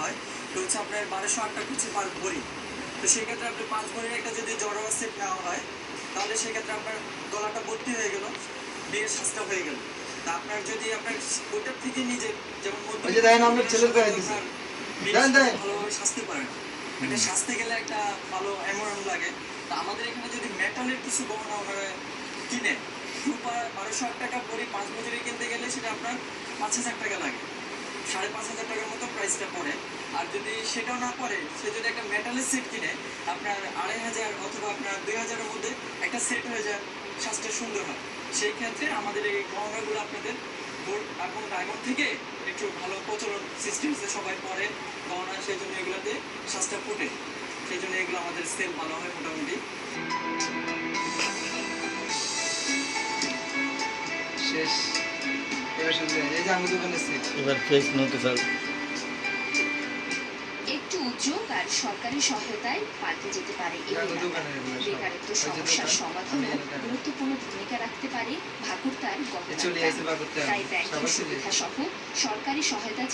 হয় তো হচ্ছে আপনার 1208 টাকা হচ্ছে পার ভরি। তো সেক্ষেত্রে আপনি 5 ভরির একটা যদি জড়োয়া সেট নেওয়া হয় তাহলে সেক্ষেত্রে আপনার গলাটা ভর্তি হয়ে গেল, বিয়ের সাজটা হয়ে গেল। তা আপনার যদি আপনার ওইটার থেকে নিজে যেমন ভালোভাবে সাজতে পারেন, এটা সাজতে গেলে একটা ভালো অ্যামাউন্ট লাগে। তা আমাদের এখানে যদি মেটালের কিছু গহনা ওনারা কিনে 1208 টাকা ভরি 5 ভরি কিনতে গেলে সেটা আপনার 5000 টাকা লাগে, 5500 টাকার মতো প্রাইসটা পড়ে। আর যদি সেটাও না পড়ে, সে যদি একটা মেটালের সেট কিনে আপনার 2500 অথবা আপনার 2000-এর মধ্যে একটা সেট হয়ে যায়, সাজটা সুন্দর হয়। সেই ক্ষেত্রে আমাদের এই গহনাগুলো আপনাদের গোল্ড এবং ডায়মন্ড থেকে একটু ভালো প্রচলন সিস্টেমসে সবাই পরে গহনা, সেই জন্য এগুলোতে সাজটা ফুটে, সেই জন্য এগুলো আমাদের সেল ভালো হয় মোটামুটি। শেষ এবার শুনতে এই যে আমাদের দোকানে সেট এবার ফেস নতে চাল একটু উদ্যোগ আর সরকারি সহায়তায় পাল্টে যেতে পারে এই এলাকা। বেকারত্ব সমস্যার সমাধানেও গুরুত্বপূর্ণ ভূমিকা রাখতে পারে ভাকুরতার গহনা। তাই ব্যাংকের সুবিধা সহ সরকারি সহায়তা